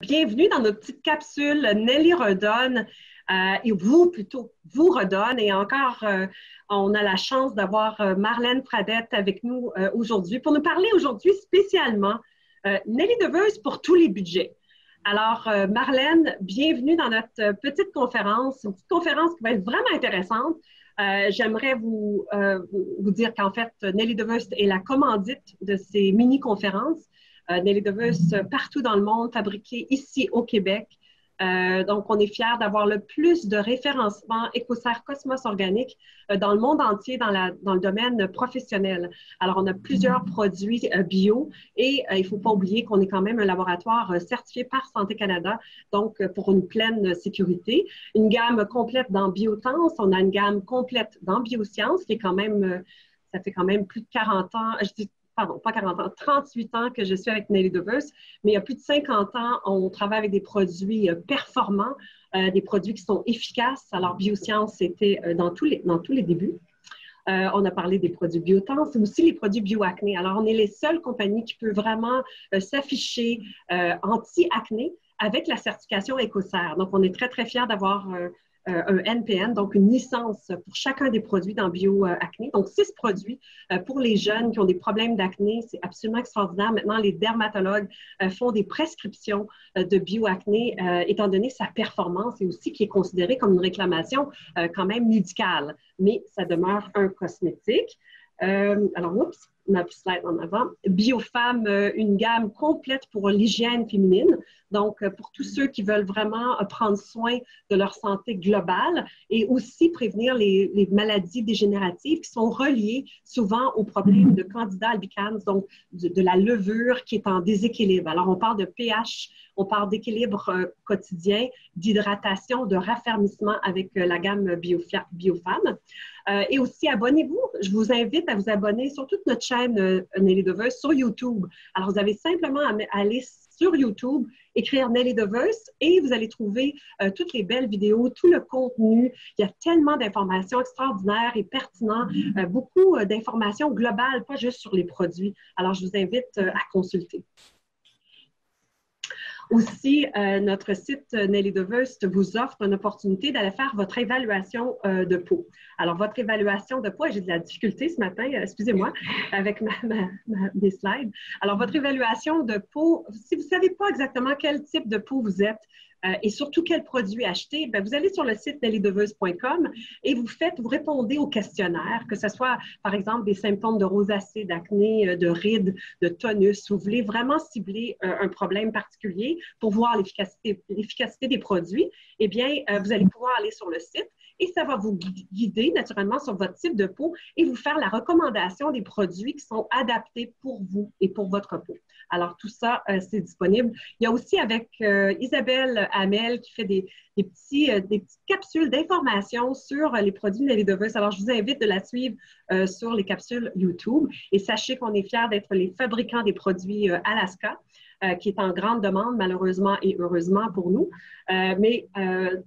Bienvenue dans notre petite capsule. Nelly redonne, et vous plutôt, vous redonne. Et encore, on a la chance d'avoir Marlène Pradette avec nous aujourd'hui pour nous parler aujourd'hui spécialement Nelly Deveuse pour tous les budgets. Alors, Marlène, bienvenue dans notre petite conférence, une petite conférence qui va être vraiment intéressante. J'aimerais vous dire qu'en fait, Nelly Deveuse est la commandite de ces mini-conférences. Nelly Deveuse partout dans le monde, fabriquée ici au Québec. Donc, on est fiers d'avoir le plus de référencement Écocert Cosmos Organique dans le monde entier dans le domaine professionnel. Alors, on a plusieurs produits bio et il ne faut pas oublier qu'on est quand même un laboratoire certifié par Santé Canada, donc pour une pleine sécurité. Une gamme complète dans Biotense, on a une gamme complète dans Biosciences qui est quand même, ça fait quand même plus de 40 ans, je dis pardon, pas 40 ans, 38 ans que je suis avec Nelly Deveuse, mais il y a plus de 50 ans, on travaille avec des produits performants, des produits qui sont efficaces. Alors, Biosciences, c'était dans tous les débuts. On a parlé des produits Biotense, mais aussi les produits BioAcné. Alors, on est les seules compagnies qui peuvent vraiment s'afficher anti-acné avec la certification Écocert. Donc, on est très, très fiers d'avoir un NPN, donc une licence pour chacun des produits dans BioAcné. Donc, 6 produits pour les jeunes qui ont des problèmes d'acné. C'est absolument extraordinaire. Maintenant, les dermatologues font des prescriptions de BioAcné, étant donné sa performance et aussi qui est considérée comme une réclamation quand même médicale. Mais ça demeure un cosmétique. Alors, oups, ma slide en avant. Biofemme, une gamme complète pour l'hygiène féminine. Donc, pour tous ceux qui veulent vraiment prendre soin de leur santé globale et aussi prévenir les maladies dégénératives qui sont reliées souvent aux problèmes de candida albicans, donc de la levure qui est en déséquilibre. Alors, on parle de pH, on parle d'équilibre quotidien, d'hydratation, de raffermissement avec la gamme Biofemme. Et aussi, abonnez-vous. Je vous invite à vous abonner sur toute notre chaîne Nelly Deveuse sur YouTube. Alors, vous avez simplement à aller sur YouTube, écrire Nelly Deveuse et vous allez trouver toutes les belles vidéos, tout le contenu. Il y a tellement d'informations extraordinaires et pertinentes, beaucoup d'informations globales, pas juste sur les produits. Alors, je vous invite à consulter. Aussi, notre site Nelly Deveuse vous offre une opportunité d'aller faire votre évaluation de peau. Alors, votre évaluation de peau, j'ai de la difficulté ce matin, excusez-moi, avec mes slides. Alors, votre évaluation de peau, si vous ne savez pas exactement quel type de peau vous êtes, et surtout quel produit acheter, bien, vous allez sur le site nellydeveuse.com et vous répondez au questionnaire, que ce soit, par exemple, des symptômes de rosacée, d'acné, de rides, de tonus. Vous voulez vraiment cibler un problème particulier pour voir l'efficacité des produits, eh bien, vous allez pouvoir aller sur le site et ça va vous guider naturellement sur votre type de peau et vous faire la recommandation des produits qui sont adaptés pour vous et pour votre peau. Alors, tout ça, c'est disponible. Il y a aussi avec Isabelle Hamel qui fait des petites capsules d'informations sur les produits Nelly Deveuse. Alors, je vous invite de la suivre sur les capsules YouTube. Et sachez qu'on est fiers d'être les fabricants des produits Alaska, qui est en grande demande, malheureusement et heureusement pour nous, mais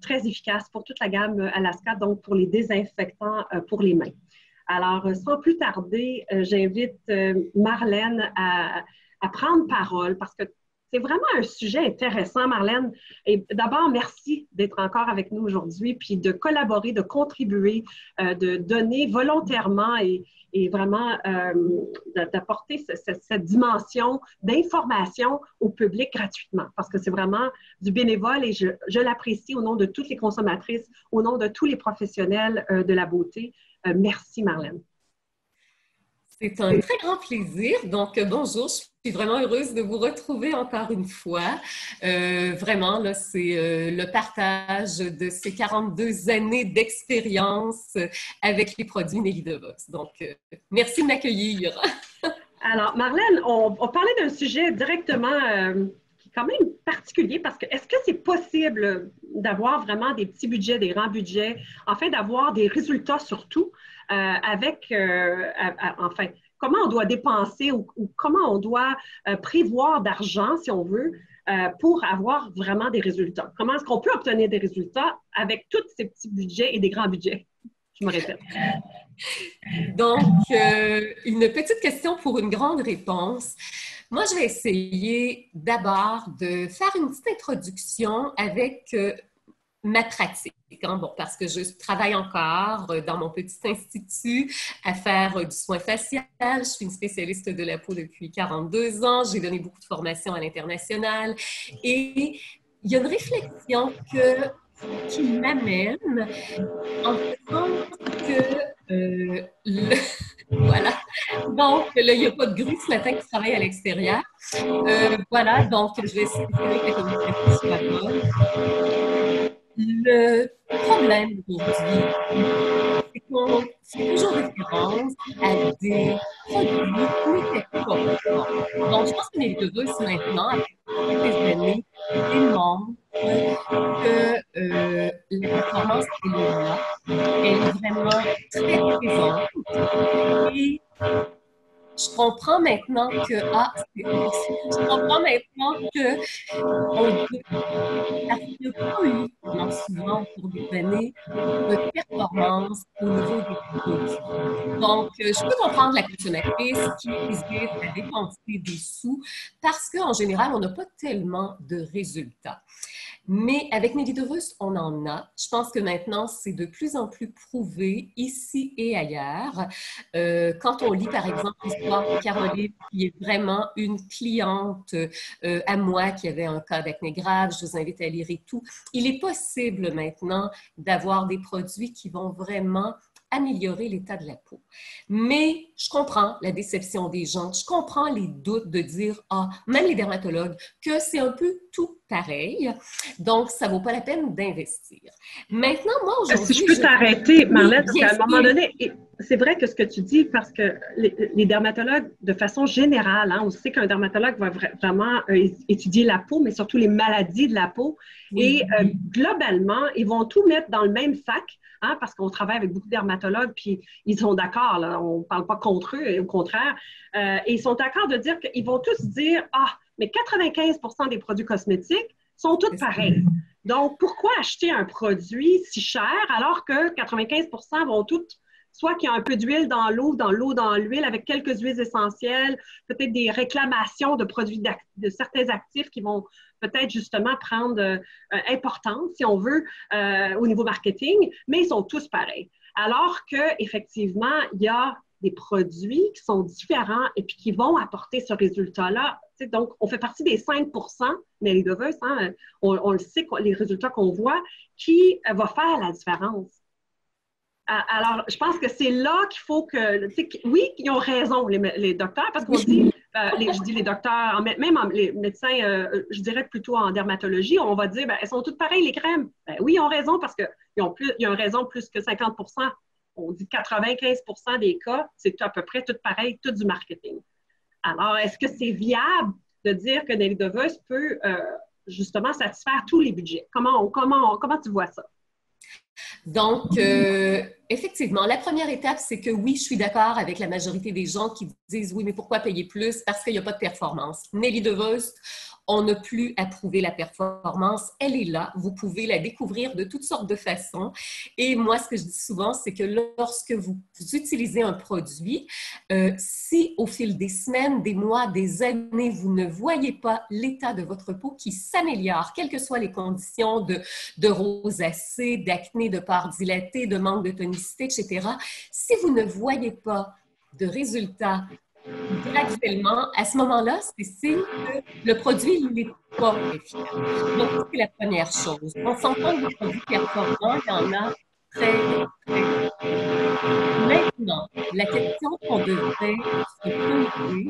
très efficace pour toute la gamme Alaska, donc pour les désinfectants pour les mains. Alors, sans plus tarder, j'invite Marlène à prendre parole parce que c'est vraiment un sujet intéressant, Marlène. Et d'abord, merci d'être encore avec nous aujourd'hui, puis de collaborer, de contribuer, de donner volontairement et vraiment d'apporter cette dimension d'information au public gratuitement, parce que c'est vraiment du bénévole et je l'apprécie au nom de toutes les consommatrices, au nom de tous les professionnels de la beauté. Merci, Marlène. C'est un très grand plaisir. Donc, bonjour, je suis vraiment heureuse de vous retrouver encore une fois. Vraiment, là, c'est le partage de ces 42 années d'expérience avec les produits Nelly Deveuse. Donc, merci de m'accueillir. Alors, Marlène, on parlait d'un sujet directement qui est quand même particulier parce que est-ce que c'est possible d'avoir vraiment des petits budgets, des grands budgets, enfin d'avoir des résultats surtout enfin, comment on doit dépenser ou comment on doit prévoir d'argent, si on veut, pour avoir vraiment des résultats? Comment est-ce qu'on peut obtenir des résultats avec tous ces petits budgets et des grands budgets? Je me répète. Donc, une petite question pour une grande réponse. Moi, je vais essayer d'abord de faire une petite introduction avec ma pratique. Hein? Bon, parce que je travaille encore dans mon petit institut à faire du soin facial. Je suis une spécialiste de la peau depuis 42 ans. J'ai donné beaucoup de formations à l'international. Et il y a une réflexion qui m'amène en faisant que voilà. Donc, là, il n'y a pas de grue ce matin qui travaille à l'extérieur. Voilà, donc je vais essayer que la communication soit bonne. Le problème aujourd'hui, c'est qu'on fait toujours référence à des produits qui n'étaient pas bons. Donc, je pense qu'on est heureux maintenant, après quelques années, démontre que la performance, elle est là. Elle est vraiment très présente. Et je comprends maintenant que, je comprends maintenant que parce qu'il n'y a pas eu, pendant souvent au cours des années, de performance au niveau des produits. Donc, je peux comprendre la consommatrice qui hésite à dépenser des sous parce qu'en général, on n'a pas tellement de résultats. Mais avec Mellidevrust, on en a. Je pense que maintenant, c'est de plus en plus prouvé ici et ailleurs. Quand on lit, par exemple, l'histoire de Caroline, qui est vraiment une cliente à moi qui avait un cas d'acné grave, je vous invite à lire et tout. Il est possible maintenant d'avoir des produits qui vont vraiment améliorer l'état de la peau. Mais je comprends la déception des gens, je comprends les doutes de dire, même les dermatologues, que c'est un peu tout pareil. Donc, ça ne vaut pas la peine d'investir. Maintenant, moi, aujourd'hui... Si je peux t'arrêter, Marlène, parce qu'à un moment sûr. donné, c'est vrai que ce que tu dis, parce que les dermatologues, de façon générale, on sait qu'un dermatologue va vraiment étudier la peau, mais surtout les maladies de la peau. Oui. Et globalement, ils vont tout mettre dans le même sac, parce qu'on travaille avec beaucoup de dermatologues, puis ils sont d'accord, là, on ne parle pas contre eux, au contraire. Et ils sont d'accord de dire qu'ils vont tous dire, mais 95% des produits cosmétiques sont tous pareils. Donc, pourquoi acheter un produit si cher alors que 95% vont toutes, soit qu'il y a un peu d'huile dans l'eau, dans l'huile, avec quelques huiles essentielles, peut-être des réclamations de produits de certains actifs qui vont peut-être justement prendre importance, si on veut, au niveau marketing, mais ils sont tous pareils. Alors qu'effectivement, il y a des produits qui sont différents et puis qui vont apporter ce résultat-là. Donc, on fait partie des 5%, mais les Mellidevrust, on le sait, les résultats qu'on voit, qui va faire la différence. Alors, je pense que c'est là qu'il faut que... Oui, ils ont raison, les docteurs, parce qu'on dit, je dis les docteurs, même les médecins, je dirais plutôt en dermatologie, on va dire, elles sont toutes pareilles, les crèmes. Oui, ils ont raison, parce qu'ils ont raison plus que 50%. On dit 95% des cas, c'est à peu près tout pareil, tout du marketing. Alors, est-ce que c'est viable de dire que Mellidevrust peut justement satisfaire tous les budgets? Comment tu vois ça? Donc, effectivement, la première étape, c'est que oui, je suis d'accord avec la majorité des gens qui disent oui, mais pourquoi payer plus? Parce qu'il n'y a pas de performance. Mellidevrust, on n'a plus à prouver la performance. Elle est là. Vous pouvez la découvrir de toutes sortes de façons. Et moi, ce que je dis souvent, c'est que lorsque vous utilisez un produit, si au fil des semaines, des mois, des années, vous ne voyez pas l'état de votre peau qui s'améliore, quelles que soient les conditions de rosacée, d'acné, de pores dilatés, de manque de tonicité, etc., si vous ne voyez pas de résultats graduellement, à ce moment-là, c'est signe que le produit n'est pas efficace. Donc, c'est la première chose. On s'entend que les produits performants, il y en a très, très peu. Maintenant, la question qu'on devrait se poser,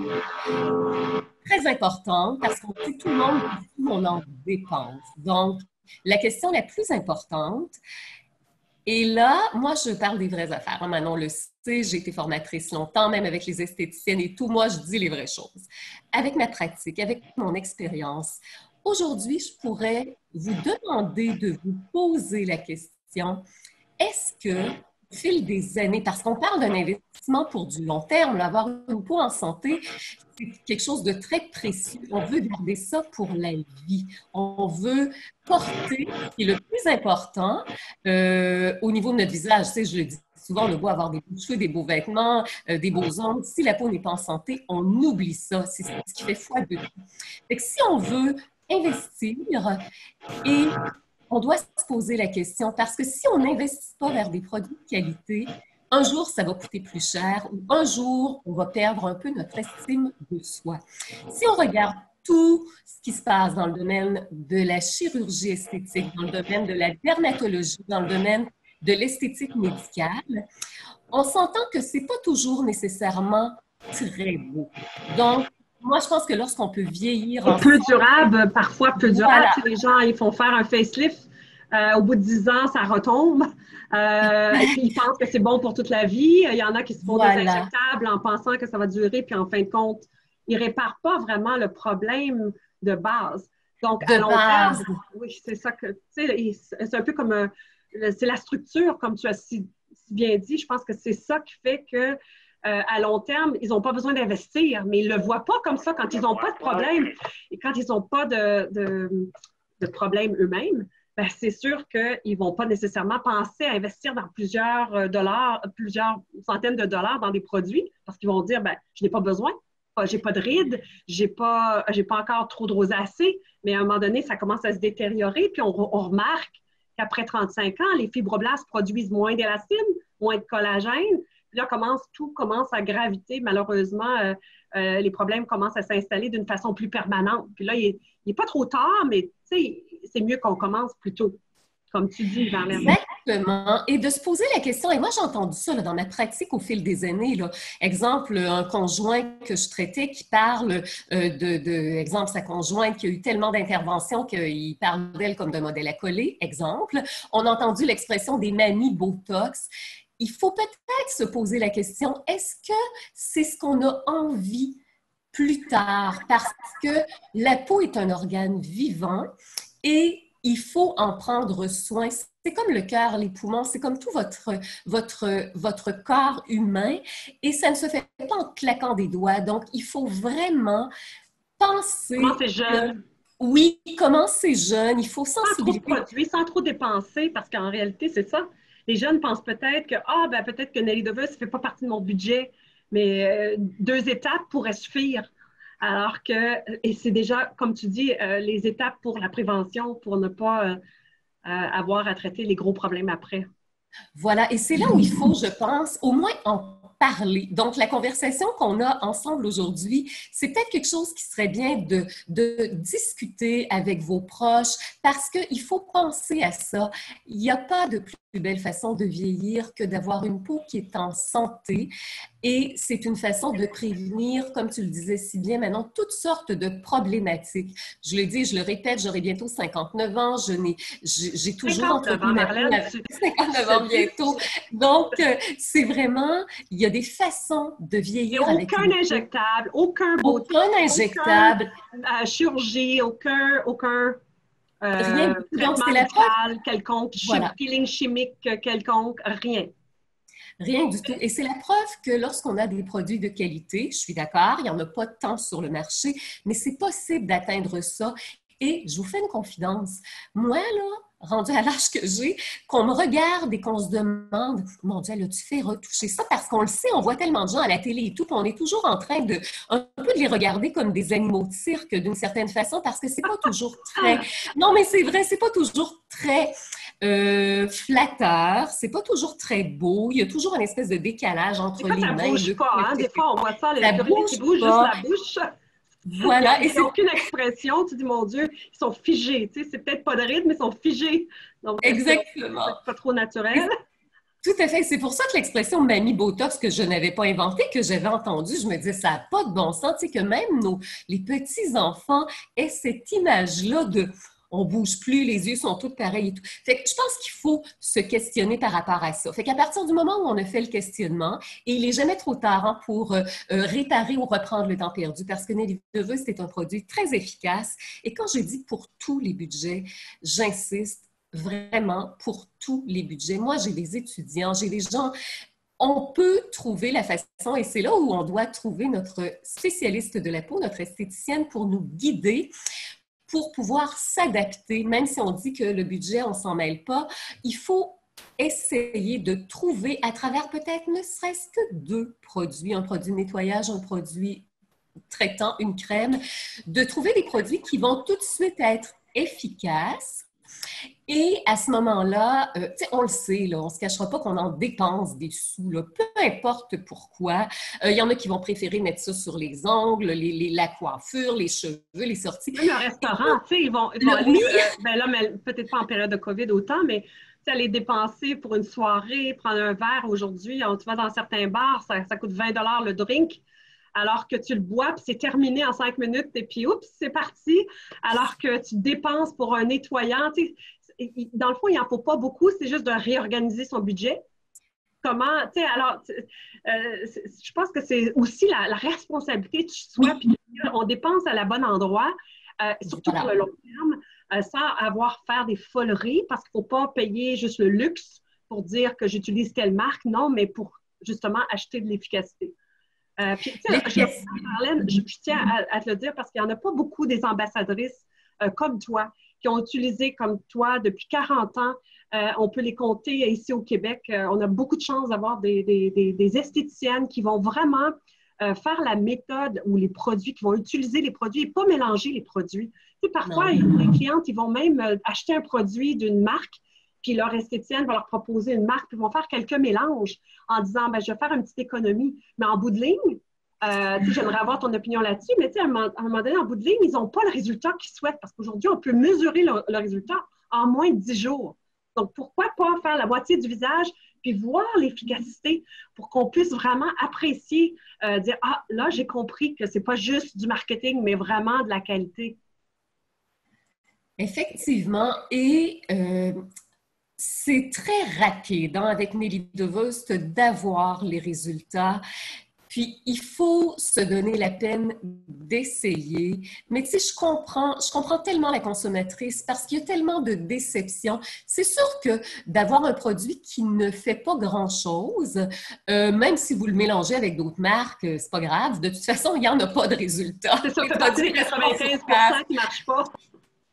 très importante, parce qu'on sait tout le monde ici, on en dépense. Donc, la question la plus importante, et là, moi, je parle des vraies affaires. Manon le sait, j'ai été formatrice longtemps, même avec les esthéticiennes et tout. Moi, je dis les vraies choses. Avec ma pratique, avec mon expérience, aujourd'hui, je pourrais vous demander de vous poser la question, est-ce que fil des années, parce qu'on parle d'un investissement pour du long terme, là, avoir une peau en santé, c'est quelque chose de très précieux. On veut garder ça pour la vie. On veut porter, ce qui est le plus important, au niveau de notre visage. Tu sais, je le dis souvent, on a beau avoir des beaux cheveux, des beaux vêtements, des beaux ongles. Si la peau n'est pas en santé, on oublie ça. C'est ce qui fait foi de tout. Fait que si on veut investir, et on doit se poser la question, parce que si on n'investit pas vers des produits de qualité, un jour, ça va coûter plus cher ou un jour, on va perdre un peu notre estime de soi. Si on regarde tout ce qui se passe dans le domaine de la chirurgie esthétique, dans le domaine de la dermatologie, dans le domaine de l'esthétique médicale, on s'entend que ce n'est pas toujours nécessairement très beau. Donc, moi, je pense que lorsqu'on peut vieillir ensemble... Plus durable, parfois plus durable. Voilà. Les gens, ils font faire un facelift. Au bout de 10 ans, ça retombe. Et puis, ils pensent que c'est bon pour toute la vie. Il y en a qui se font des injectables en pensant que ça va durer. Puis, en fin de compte, ils ne réparent pas vraiment le problème de base. Donc, à long terme, oui, c'est ça que... Tu sais, c'est un peu comme... c'est la structure, comme tu as si bien dit. Je pense que c'est ça qui fait que à long terme, ils n'ont pas besoin d'investir, mais ils ne le voient pas comme ça quand ils n'ont pas de problème et quand ils n'ont pas de problème eux-mêmes. Ben, c'est sûr qu'ils ne vont pas nécessairement penser à investir dans plusieurs dollars, plusieurs centaines de dollars dans des produits parce qu'ils vont dire, ben, je n'ai pas besoin, j'ai pas de rides, j'ai pas encore trop de rosacée, mais à un moment donné, ça commence à se détériorer, puis on remarque qu'après 35 ans, les fibroblastes produisent moins d'élastine, moins de collagène. Puis là, tout commence à graviter. Malheureusement, les problèmes commencent à s'installer d'une façon plus permanente. Puis là, il n'est pas trop tard, mais c'est mieux qu'on commence plus tôt, comme tu dis, Marlène. Exactement. Et de se poser la question, et moi j'ai entendu ça là, dans ma pratique au fil des années. Là. Exemple, un conjoint que je traitais qui parle exemple, sa conjointe qui a eu tellement d'interventions qu'il parle d'elle comme d'un modèle à coller. Exemple, on a entendu l'expression des mamies Botox. Il faut peut-être se poser la question, est-ce que c'est ce qu'on a envie plus tard? Parce que la peau est un organe vivant et il faut en prendre soin. C'est comme le cœur, les poumons, c'est comme tout votre corps humain et ça ne se fait pas en claquant des doigts. Donc, il faut vraiment penser... Commencer jeune. Oui, commencer jeune. Il faut sensibiliser. Sans trop produire, sans trop dépenser, parce qu'en réalité, c'est ça. Les jeunes pensent peut-être que, peut-être que Nelly Deveux, ça ne fait pas partie de mon budget, mais 2 étapes pourraient suffire. Alors que, et c'est déjà, comme tu dis, les étapes pour la prévention, pour ne pas avoir à traiter les gros problèmes après. Voilà, et c'est là où il faut, je pense, au moins en parler. Donc, la conversation qu'on a ensemble aujourd'hui, c'est peut-être quelque chose qui serait bien de discuter avec vos proches parce qu'il faut penser à ça. Il n'y a pas de plus belle façon de vieillir que d'avoir une peau qui est en santé. Et c'est une façon de prévenir, comme tu le disais si bien maintenant, toutes sortes de problématiques. Je le dis, je le répète, j'aurai bientôt 59 ans, j'ai toujours entretenu ma peau à 59 ans bientôt. Donc, c'est vraiment, il y a des façons de vieillir avec aucun injectable, aucun injectable, chirurgie, aucun rien du tout. Donc, c'est la preuve quelconque, peeling chimique quelconque, rien. Rien du tout. Et c'est la preuve que lorsqu'on a des produits de qualité, je suis d'accord, il n'y en a pas tant sur le marché, mais c'est possible d'atteindre ça. Et je vous fais une confidence. Moi, là, rendue à l'âge que j'ai, qu'on me regarde et qu'on se demande, mon Dieu, là, tu fais retoucher ça parce qu'on le sait, on voit tellement de gens à la télé et tout, puis on est toujours en train de un peu de les regarder comme des animaux de cirque d'une certaine façon parce que c'est pas toujours très... Non, mais c'est vrai, c'est pas toujours très flatteur, c'est pas toujours très beau, il y a toujours une espèce de décalage entre les mains. Ça bouge pas, hein? Des fois, on voit ça, ça bouge qui bouge juste la bouche. Voilà. Il n'y a aucune expression. Tu dis, mon Dieu, ils sont figés. Tu sais, c'est peut-être pas de rythme, mais ils sont figés. Donc, exactement. C'est pas trop naturel. Tout à fait. C'est pour ça que l'expression mamie Botox que je n'avais pas inventée, que j'avais entendue, je me disais, ça n'a pas de bon sens. Tu sais, que même les petits-enfants aient cette image-là de... On bouge plus, les yeux sont tous pareils et tout. Fait que je pense qu'il faut se questionner par rapport à ça. Fait qu'à partir du moment où on a fait le questionnement, et il n'est jamais trop tard pour réparer ou reprendre le temps perdu, parce que Nelly Deveux, c'est un produit très efficace. Et quand je dis pour tous les budgets, j'insiste, vraiment pour tous les budgets. Moi, j'ai des étudiants, j'ai des gens. On peut trouver la façon, et c'est là où on doit trouver notre spécialiste de la peau, notre esthéticienne, pour nous guider, pour pouvoir s'adapter. Même si on dit que le budget, on ne s'en mêle pas, il faut essayer de trouver à travers peut-être ne serait-ce que 2 produits, un produit de nettoyage, un produit traitant, une crème, de trouver des produits qui vont tout de suite être efficaces. Et à ce moment-là, on le sait, là, on ne se cachera pas qu'on en dépense des sous, là, peu importe pourquoi. Il y en a qui vont préférer mettre ça sur les ongles, la coiffure, les cheveux, les sorties. Même le restaurant, tu sais, ils vont aller, oui. ben là, mais peut-être pas en période de COVID autant, mais aller dépenser pour une soirée, prendre un verre aujourd'hui, tu vas dans certains bars, ça coûte 20 $ le drink, alors que tu le bois, puis c'est terminé en 5 minutes, et puis oups, c'est parti. Alors que tu dépenses pour un nettoyant, tu sais, dans le fond, il n'en faut pas beaucoup, c'est juste de réorganiser son budget. Comment, tu sais, alors, je pense que c'est aussi la responsabilité de soi, puis on dépense à la bonne endroit, surtout pour le long terme, sans avoir faire des foleries, parce qu'il ne faut pas payer juste le luxe pour dire que j'utilise telle marque, non, mais pour justement acheter de l'efficacité. Puis, Marlène, je tiens à te le dire parce qu'il n'y en a pas beaucoup des ambassadrices comme toi qui ont utilisé comme toi depuis 40 ans. On peut les compter ici au Québec. On a beaucoup de chance d'avoir des esthéticiennes qui vont vraiment faire la méthode ou les produits, qui vont utiliser les produits et pas mélanger les produits. Tu sais, parfois, les clientes, ils vont même acheter un produit d'une marque, puis leur esthéticienne va leur proposer une marque, puis ils vont faire quelques mélanges en disant, ben, je vais faire une petite économie. Mais en bout de ligne, j'aimerais avoir ton opinion là-dessus, mais à un moment donné, en bout de ligne, ils n'ont pas le résultat qu'ils souhaitent parce qu'aujourd'hui, on peut mesurer le résultat en moins de 10 jours. Donc, pourquoi pas faire la moitié du visage puis voir l'efficacité pour qu'on puisse vraiment apprécier, dire, ah, là, j'ai compris que ce n'est pas juste du marketing, mais vraiment de la qualité. Effectivement, et c'est très rapide avec Nelly DeVos d'avoir les résultats. Puis, il faut se donner la peine d'essayer. Mais tu sais, je comprends tellement la consommatrice parce qu'il y a tellement de déceptions. C'est sûr que d'avoir un produit qui ne fait pas grand-chose, même si vous le mélangez avec d'autres marques, c'est pas grave. De toute façon, il n'y en a pas de résultat. C'est ça, c'est partie des 95% qui ne marchent pas.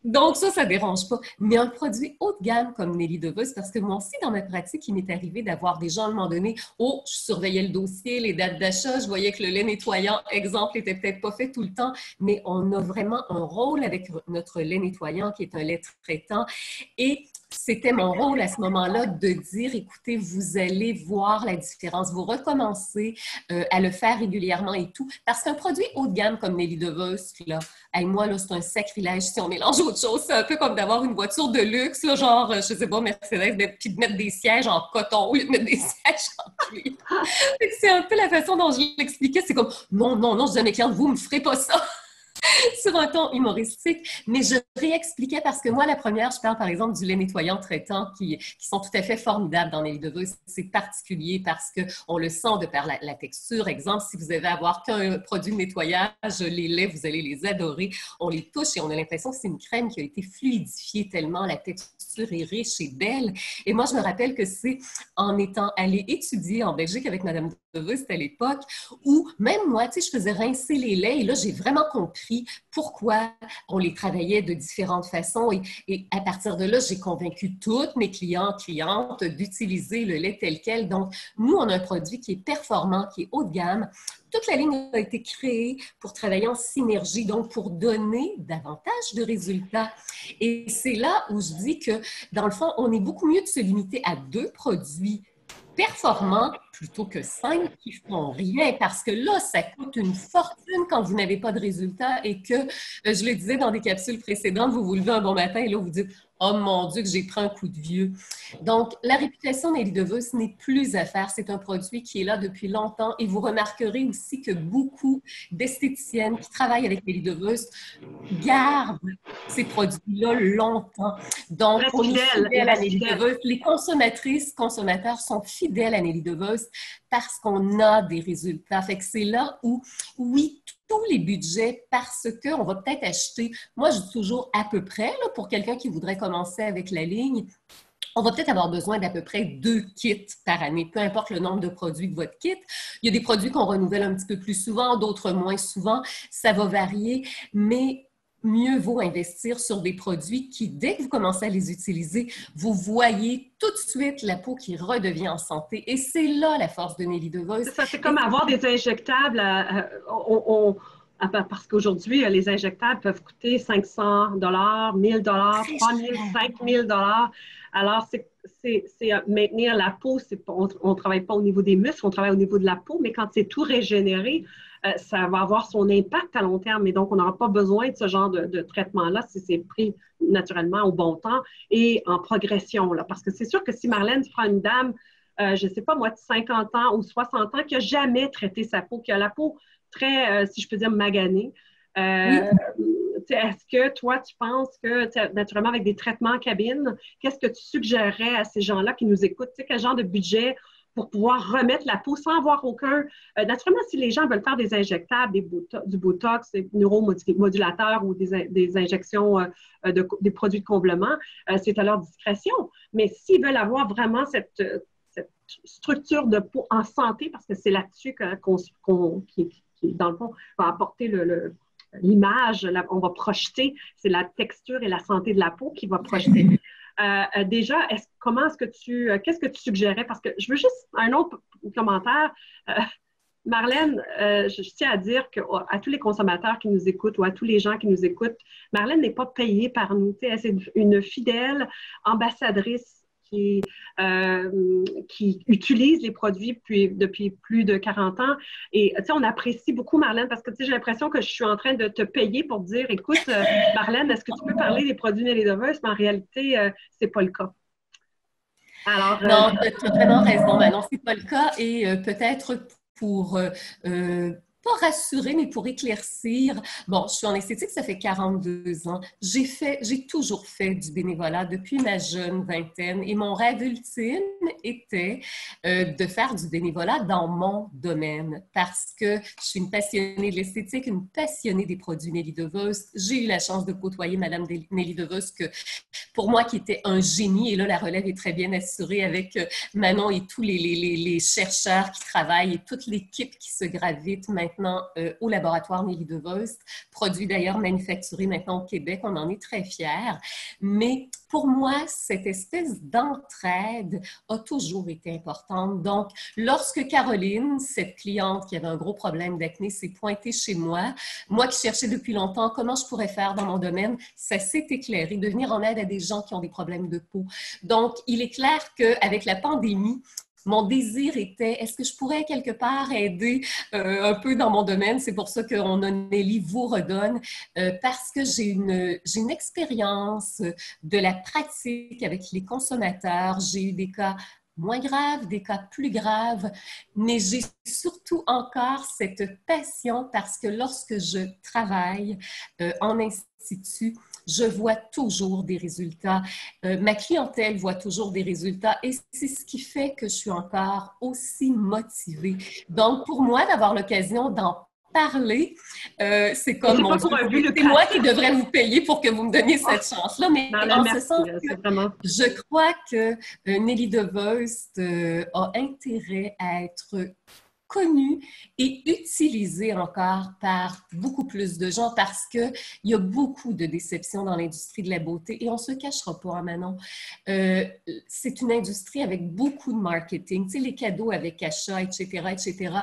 Donc ça ne dérange pas. Mais un produit haut de gamme comme Nelly DeVos, parce que moi aussi, dans ma pratique, il m'est arrivé d'avoir des gens à un moment donné, oh, je surveillais le dossier, les dates d'achat, je voyais que le lait nettoyant, exemple, n'était peut-être pas fait tout le temps, mais on a vraiment un rôle avec notre lait nettoyant qui est un lait traitant. Et c'était mon rôle à ce moment-là de dire, écoutez, vous allez voir la différence, vous recommencez à le faire régulièrement et tout. Parce qu'un produit haut de gamme comme Nelly DeVos, là, moi, là, c'est un sacrilège si on mélange autre chose. C'est un peu comme d'avoir une voiture de luxe, là, genre, je sais pas, Mercedes, puis de mettre des sièges en coton au lieu de mettre des sièges en cuir. C'est un peu la façon dont je l'expliquais. C'est comme, non, je dis à mes clientes, vous ne me ferez pas ça. Sur un ton humoristique, mais je réexpliquais parce que moi, la première, je parle par exemple du lait nettoyant traitant qui sont tout à fait formidables dans les DeVos. C'est particulier parce qu'on le sent de par la texture. Exemple, si vous avez à avoir qu'un produit de nettoyage, les laits, vous allez les adorer. On les touche et on a l'impression que c'est une crème qui a été fluidifiée tellement la texture est riche et belle. Et moi, je me rappelle que c'est en étant allée étudier en Belgique avec Madame DeVos à l'époque où même moi, tu sais, je faisais rincer les laits et là, j'ai vraiment compris pourquoi on les travaillait de différentes façons. Et à partir de là, j'ai convaincu toutes mes clientes d'utiliser le lait tel quel. Donc, nous, on a un produit qui est performant, qui est haut de gamme. Toute la ligne a été créée pour travailler en synergie, donc pour donner davantage de résultats. Et c'est là où je dis que, dans le fond, on est beaucoup mieux de se limiter à 2 produits performants plutôt que 5 qui font rien parce que là, ça coûte une fortune quand vous n'avez pas de résultats et que, je le disais dans des capsules précédentes, vous vous levez un bon matin et là, vous dites « Oh mon Dieu, que j'ai pris un coup de vieux ». Donc, la réputation Nelly DeVos n'est plus à faire. C'est un produit qui est là depuis longtemps et vous remarquerez aussi que beaucoup d'esthéticiennes qui travaillent avec Nelly DeVos gardent ces produits-là longtemps. Donc, on est fidèle à Nelly DeVos. Les consommateurs sont fidèles à Nelly DeVos Vost parce qu'on a des résultats. Fait que c'est là où, oui, tous les budgets, parce qu'on va peut-être acheter, moi je dis toujours à peu près, là, pour quelqu'un qui voudrait commencer avec la ligne, on va peut-être avoir besoin d'à peu près 2 kits par année, peu importe le nombre de produits de votre kit. Il y a des produits qu'on renouvelle un petit peu plus souvent, d'autres moins souvent. Ça va varier, mais mieux vaut investir sur des produits qui, dès que vous commencez à les utiliser, vous voyez tout de suite la peau qui redevient en santé. Et c'est là la force de Nelly DeVos. Ça, c'est comme avoir des injectables. Parce qu'aujourd'hui, les injectables peuvent coûter 500 $, 1000 $, 3000, 5000 $. Alors, maintenir la peau, on ne travaille pas au niveau des muscles, on travaille au niveau de la peau, mais quand c'est tout régénéré, ça va avoir son impact à long terme. Et donc, on n'aura pas besoin de ce genre de traitement-là si c'est pris naturellement au bon temps et en progression. Là. Parce que c'est sûr que si Marlène prend une dame, je ne sais pas moi, de 50 ans ou 60 ans, qui n'a jamais traité sa peau, qui a la peau très, si je peux dire, maganée, Oui. est-ce que toi, tu penses que, naturellement, avec des traitements en cabine, qu'est-ce que tu suggérerais à ces gens-là qui nous écoutent? Quel genre de budget pour pouvoir remettre la peau sans avoir aucun... naturellement, si les gens veulent faire des injectables, du Botox, des neuromodulateurs ou des injections, des produits de comblement, c'est à leur discrétion. Mais s'ils veulent avoir vraiment cette structure de peau en santé, parce que c'est là-dessus qui, dans le fond, va apporter l'image, on va projeter, c'est la texture et la santé de la peau qui va projeter. Déjà, qu'est-ce que tu suggérais? Parce que je veux juste un autre commentaire. Marlène, je tiens à dire à tous les consommateurs qui nous écoutent ou à tous les gens qui nous écoutent, Marlène n'est pas payée par nous. C'est une fidèle ambassadrice qui utilise les produits depuis plus de 40 ans. Et on apprécie beaucoup, Marlène, parce que j'ai l'impression que je suis en train de te payer pour dire, écoute, Marlène, est-ce que tu peux parler des produits Nelly DeVos? Mais en réalité, c'est pas le cas. Alors, Non, tu as vraiment raison, Manon, c'est pas le cas. Et peut-être pour pas rassurer, mais pour éclaircir. Bon, je suis en esthétique, ça fait 42 ans. J'ai toujours fait du bénévolat depuis ma jeune vingtaine et mon rêve ultime était de faire du bénévolat dans mon domaine parce que je suis une passionnée de l'esthétique, une passionnée des produits Nelly DeVos. J'ai eu la chance de côtoyer Madame Nelly DeVos que pour moi qui était un génie, et là la relève est très bien assurée avec Manon et tous les chercheurs qui travaillent et toute l'équipe qui se gravite maintenant au laboratoire Nelly DeVos, produit d'ailleurs manufacturé maintenant au Québec. On en est très fiers. Mais pour moi, cette espèce d'entraide a toujours été importante. Donc, lorsque Caroline, cette cliente qui avait un gros problème d'acné, s'est pointée chez moi qui cherchais depuis longtemps comment je pourrais faire dans mon domaine, ça s'est éclairé, de venir en aide à des gens qui ont des problèmes de peau. Donc, il est clair qu'avec la pandémie, mon désir était, est-ce que je pourrais quelque part aider un peu dans mon domaine? C'est pour ça qu'on a Nelly vous redonne, parce que j'ai une expérience de la pratique avec les consommateurs. J'ai eu des cas moins graves, des cas plus graves, mais j'ai surtout encore cette passion parce que lorsque je travaille en institut, je vois toujours des résultats. Ma clientèle voit toujours des résultats et c'est ce qui fait que je suis encore aussi motivée. Donc, pour moi, d'avoir l'occasion d'en parler, c'est comme mon Dieu, c'est moi qui devrais vous payer pour que vous me donniez cette chance-là, mais en ce sens je crois que Nelly DeVos a intérêt à être connu et utilisé encore par beaucoup plus de gens parce qu'il y a beaucoup de déceptions dans l'industrie de la beauté et on ne se cachera pas, hein, Manon. C'est une industrie avec beaucoup de marketing, tu sais, les cadeaux avec achat, etc., etc.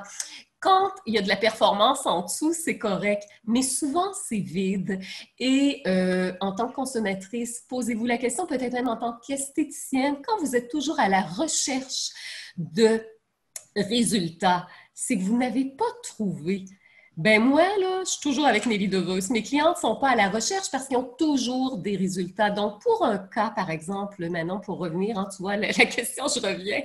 Quand il y a de la performance en dessous, c'est correct, mais souvent, c'est vide. Et en tant que consommatrice, posez-vous la question, peut-être même en tant qu'esthéticienne, quand vous êtes toujours à la recherche de résultats, c'est que vous n'avez pas trouvé Ben moi, là, je suis toujours avec Nelly DeVos. Mes clientes ne sont pas à la recherche parce qu'ils ont toujours des résultats. Donc, pour un cas, par exemple, maintenant, pour revenir, hein, tu vois, la question, je reviens,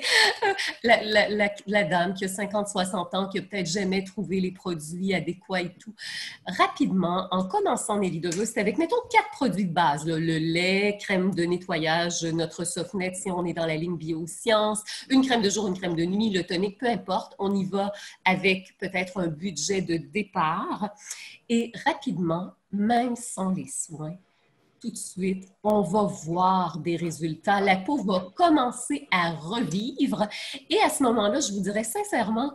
la dame qui a 50, 60 ans, qui a peut-être jamais trouvé les produits adéquats et tout, rapidement, en commençant Nelly DeVos, c'est avec, mettons, 4 produits de base, là, le lait, crème de nettoyage, notre Softnet, si on est dans la ligne biosciences, une crème de jour, une crème de nuit, le tonique, peu importe, on y va avec peut-être un budget de départ et rapidement, même sans les soins, tout de suite, on va voir des résultats. La peau va commencer à revivre. Et à ce moment-là, je vous dirais sincèrement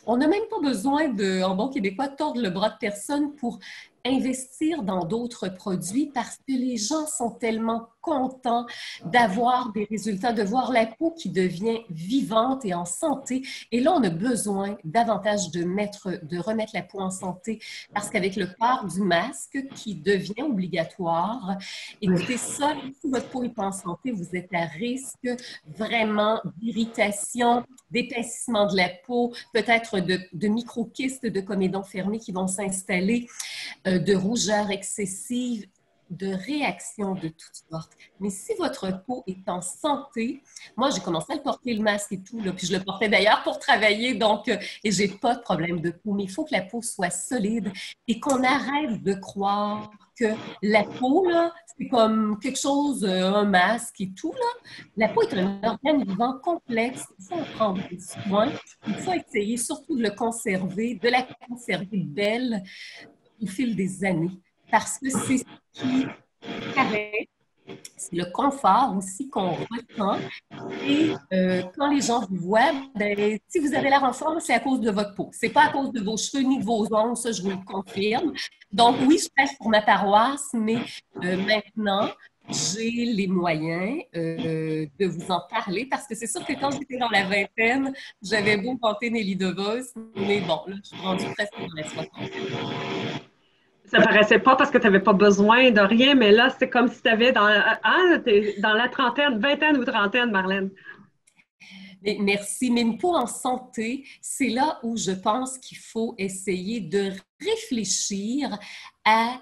qu'on n'a même pas besoin de, en bon québécois, tordre le bras de personne pour investir dans d'autres produits parce que les gens sont tellement contents d'avoir des résultats, de voir la peau qui devient vivante et en santé. Et là, on a besoin davantage de remettre la peau en santé parce qu'avec le port du masque qui devient obligatoire, écoutez, ça, si votre peau n'est pas en santé, vous êtes à risque vraiment d'irritation, d'épaississement de la peau, peut-être de micro-kystes de comédons fermés qui vont s'installer, de rougeur excessive, de réactions de toutes sortes. Mais si votre peau est en santé, moi, j'ai commencé à le porter le masque et tout, là, puis je le portais d'ailleurs pour travailler, donc, et j'ai pas de problème de peau, mais il faut que la peau soit solide et qu'on arrête de croire que la peau, là, c'est comme quelque chose, un masque et tout, là. La peau est un organe vivant complexe. Il faut en prendre soin. Il faut essayer surtout de le conserver, de la conserver belle au fil des années. Parce que c'est ce qui paraît, c'est le confort aussi qu'on ressent. Et quand les gens vous voient, ben, si vous avez l'air en forme, c'est à cause de votre peau. C'est pas à cause de vos cheveux ni de vos ongles, ça je vous le confirme. Donc oui, je prêche pour ma paroisse, mais maintenant, j'ai les moyens de vous en parler parce que c'est sûr que quand j'étais dans la vingtaine, j'avais beau vanter Nelly DeVos, mais bon, là, je suis rendue presque dans la soixantaine. Ça paraissait pas parce que tu n'avais pas besoin de rien, mais là, c'est comme si tu avais dans la trentaine, vingtaine ou trentaine, Marlène. Merci. Mais une peau en santé, c'est là où je pense qu'il faut essayer de réfléchir à...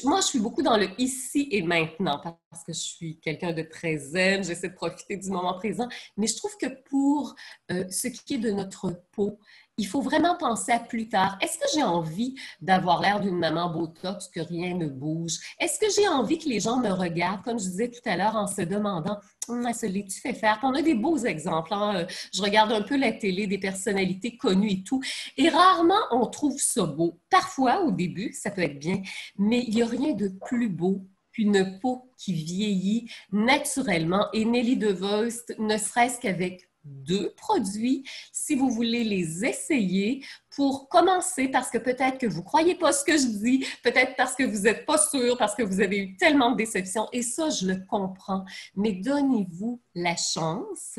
Moi, je suis beaucoup dans le ici et maintenant parce que je suis quelqu'un de très zen, j'essaie de profiter du moment présent, mais je trouve que pour ce qui est de notre peau, il faut vraiment penser à plus tard. Est-ce que j'ai envie d'avoir l'air d'une maman Botox, que rien ne bouge? Est-ce que j'ai envie que les gens me regardent, comme je disais tout à l'heure, en se demandant « ce tu fais faire? » On a des beaux exemples. Hein? Je regarde un peu la télé, des personnalités connues et tout, et rarement on trouve ça beau. Parfois, au début, ça peut être bien, mais il n'y a rien de plus beau qu'une peau qui vieillit naturellement. Et Nelly DeVos, ne serait-ce qu'avec 2 produits, si vous voulez les essayer pour commencer, parce que peut-être que vous ne croyez pas ce que je dis, peut-être parce que vous n'êtes pas sûr, parce que vous avez eu tellement de déceptions, et ça, je le comprends, mais donnez-vous la chance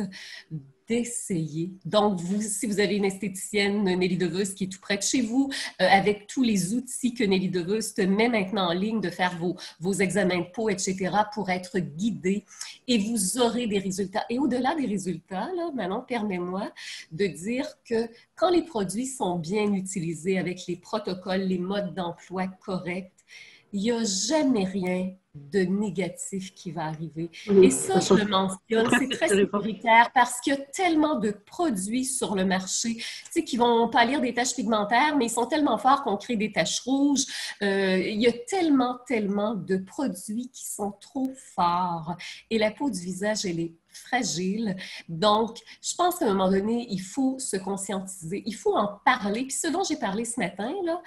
d'essayer. Donc, si vous avez une esthéticienne, Nelly DeVos, qui est tout près de chez vous, avec tous les outils que Nelly DeVos te met maintenant en ligne, de faire vos examens de peau, etc., pour être guidé, et vous aurez des résultats. Et au-delà des résultats, là, Manon, permets-moi de dire que quand les produits sont bien utilisés avec les protocoles, les modes d'emploi corrects, il n'y a jamais rien de négatif qui va arriver. Et ça, je le mentionne, c'est très sécuritaire parce qu'il y a tellement de produits sur le marché, tu sais, qui vont pâlir des taches pigmentaires, mais ils sont tellement forts qu'on crée des taches rouges. Il y a tellement de produits qui sont trop forts. Et la peau du visage, elle est fragile. Donc, je pense qu'à un moment donné, il faut se conscientiser, il faut en parler. Puis ce dont j'ai parlé ce matin, là,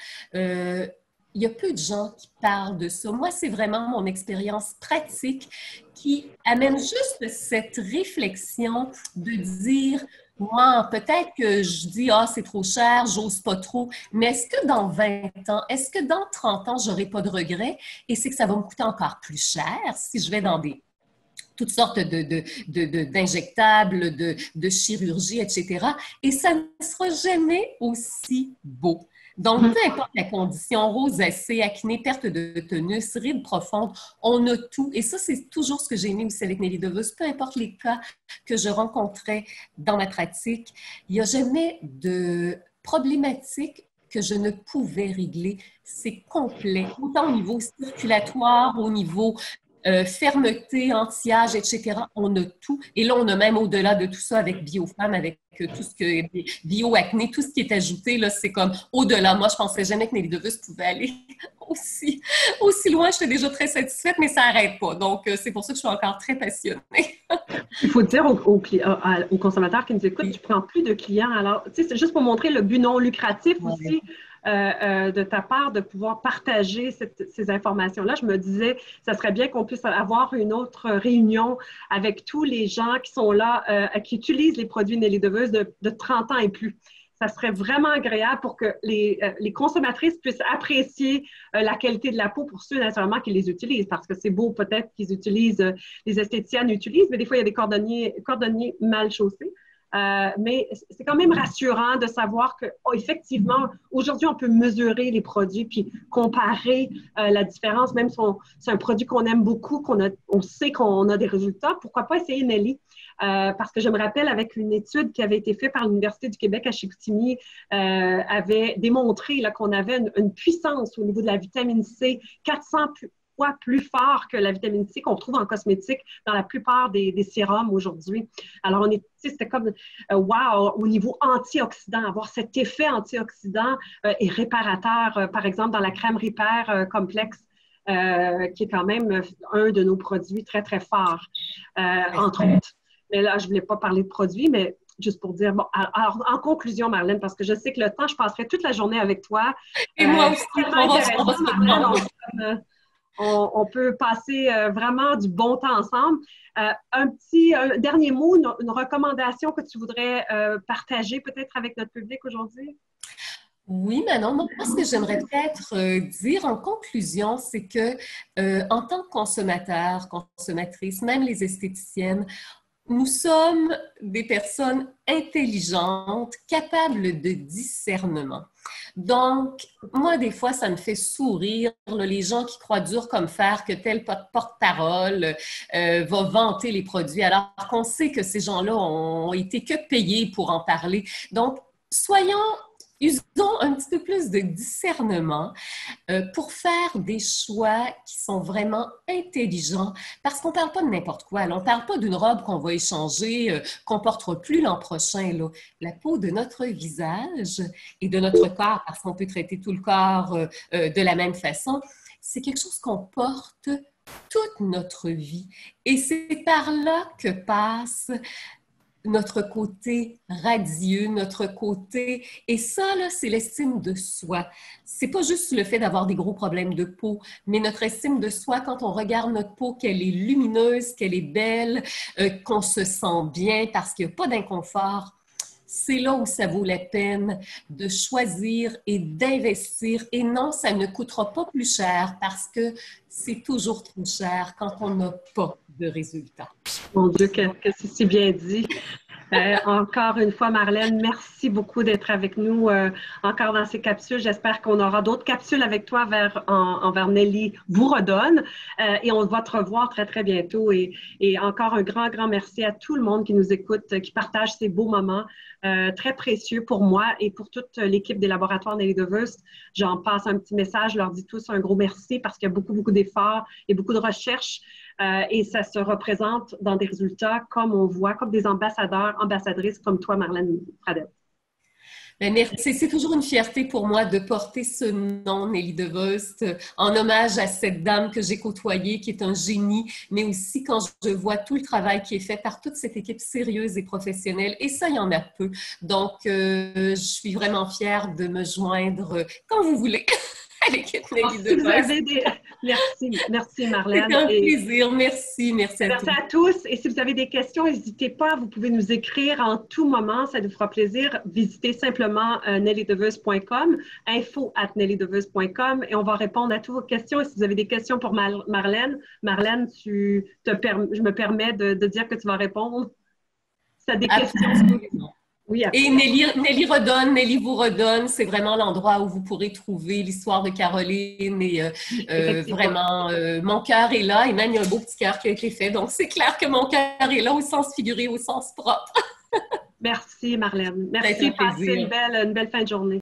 il y a peu de gens qui parlent de ça. Moi, c'est vraiment mon expérience pratique qui amène juste cette réflexion de dire, moi, peut-être que je dis, ah, c'est trop cher, j'ose pas trop, mais est-ce que dans 20 ans, est-ce que dans 30 ans, j'aurai pas de regrets? Et c'est que ça va me coûter encore plus cher si je vais dans toutes sortes d'injectables, de chirurgie, etc. Et ça ne sera jamais aussi beau. Donc, peu importe la condition, rosacée, acné, perte de tonus, rides profondes, on a tout. Et ça, c'est toujours ce que j'ai mis aussi avec Nelly DeVos. Peu importe les cas que je rencontrais dans ma pratique, il n'y a jamais de problématique que je ne pouvais régler. C'est complet, autant au niveau circulatoire, au niveau fermeté, anti-âge, etc. On a tout. Et là, on a même au-delà de tout ça avec Biofemme, avec tout ce que bio-acné, tout ce qui est ajouté, là, c'est comme au-delà. Moi, je pensais jamais que Nelly DeVos pouvait aller aussi loin. J'étais déjà très satisfaite, mais ça n'arrête pas. Donc, c'est pour ça que je suis encore très passionnée. Il faut dire aux consommateurs qui nous écoutent, tu ne prends plus de clients. Alors, tu sais, c'est juste pour montrer le but non lucratif aussi de ta part de pouvoir partager ces informations-là. Je me disais, ça serait bien qu'on puisse avoir une autre réunion avec tous les gens qui sont là, qui utilisent les produits Nelly DeVos de 30 ans et plus. Ça serait vraiment agréable pour que les consommatrices puissent apprécier la qualité de la peau pour ceux naturellement qui les utilisent, parce que c'est beau peut-être qu'ils utilisent, les esthéticiennes utilisent, mais des fois il y a des cordonniers mal chaussés. Mais c'est quand même rassurant de savoir que, effectivement, aujourd'hui, on peut mesurer les produits puis comparer la différence, même si c'est un produit qu'on aime beaucoup, on sait qu'on a des résultats. Pourquoi pas essayer Nelly? Parce que je me rappelle avec une étude qui avait été faite par l'Université du Québec à Chicoutimi, avait démontré là, qu'on avait une puissance au niveau de la vitamine C 400 fois plus fort que la vitamine C qu'on trouve en cosmétique dans la plupart des sérums aujourd'hui. Alors, c'était comme, wow, au niveau antioxydant, avoir cet effet antioxydant et réparateur, par exemple, dans la crème Repair complexe, qui est quand même un de nos produits très, très forts, entre autres. Mais là, je ne voulais pas parler de produits, mais juste pour dire, bon, alors, en conclusion, Marlène, parce que je sais que le temps, je passerai toute la journée avec toi. Et moi aussi, on peut passer vraiment du bon temps ensemble. Un dernier mot, une recommandation que tu voudrais partager peut-être avec notre public aujourd'hui? Oui, Manon, moi, ce que j'aimerais peut-être dire en conclusion, c'est que en tant que consommateur, consommatrice, même les esthéticiennes, nous sommes des personnes intelligentes, capables de discernement. Donc, moi, des fois, ça me fait sourire, là, les gens qui croient dur comme fer que tel porte-parole va vanter les produits, alors qu'on sait que ces gens-là ont été que payés pour en parler. Donc, usons un petit peu plus de discernement pour faire des choix qui sont vraiment intelligents, parce qu'on ne parle pas de n'importe quoi. Là. On ne parle pas d'une robe qu'on va échanger, qu'on ne portera plus l'an prochain. Là. La peau de notre visage et de notre corps, parce qu'on peut traiter tout le corps de la même façon, c'est quelque chose qu'on porte toute notre vie. Et c'est par là que passe notre côté radieux, notre côté... Et ça, là, c'est l'estime de soi. C'est pas juste le fait d'avoir des gros problèmes de peau, mais notre estime de soi, quand on regarde notre peau, qu'elle est lumineuse, qu'elle est belle, qu'on se sent bien parce qu'il n'y a pas d'inconfort, c'est là où ça vaut la peine de choisir et d'investir. Et non, ça ne coûtera pas plus cher parce que c'est toujours trop cher quand on n'a pas de résultats. Mon Dieu, que c'est si bien dit. Encore une fois, Marlène, merci beaucoup d'être avec nous encore dans ces capsules. J'espère qu'on aura d'autres capsules avec toi envers Nelly Bouredonne et on va te revoir très, très bientôt. Et encore un grand, grand merci à tout le monde qui nous écoute, qui partage ces beaux moments très précieux pour moi et pour toute l'équipe des laboratoires Nelly DeVos. J'en passe un petit message, je leur dis tous un gros merci parce qu'il y a beaucoup, beaucoup d'efforts et beaucoup de recherches. Et ça se représente dans des résultats comme on voit, comme des ambassadeurs, ambassadrices comme toi, Marlène Fradette. Merci. C'est toujours une fierté pour moi de porter ce nom, Nelly DeVos, en hommage à cette dame que j'ai côtoyée, qui est un génie, mais aussi quand je vois tout le travail qui est fait par toute cette équipe sérieuse et professionnelle, et ça, il y en a peu. Donc, je suis vraiment fière de me joindre quand vous voulez. À l'équipe Nelly DeVos. Merci Marlène. C'est un plaisir. Merci à tous. Et si vous avez des questions, n'hésitez pas, vous pouvez nous écrire en tout moment, ça nous fera plaisir. Visitez simplement nellydevos.com, info@nellydevos.com et on va répondre à toutes vos questions. Et si vous avez des questions pour Marlène, je me permets de dire que tu vas répondre. Si tu as des questions. Oui, et Nelly vous redonne, c'est vraiment l'endroit où vous pourrez trouver l'histoire de Caroline et vraiment, mon cœur est là et même il y a un beau petit cœur qui a été fait. Donc, c'est clair que mon cœur est là au sens figuré, au sens propre. Merci Marlène. Merci, passez une belle fin de journée.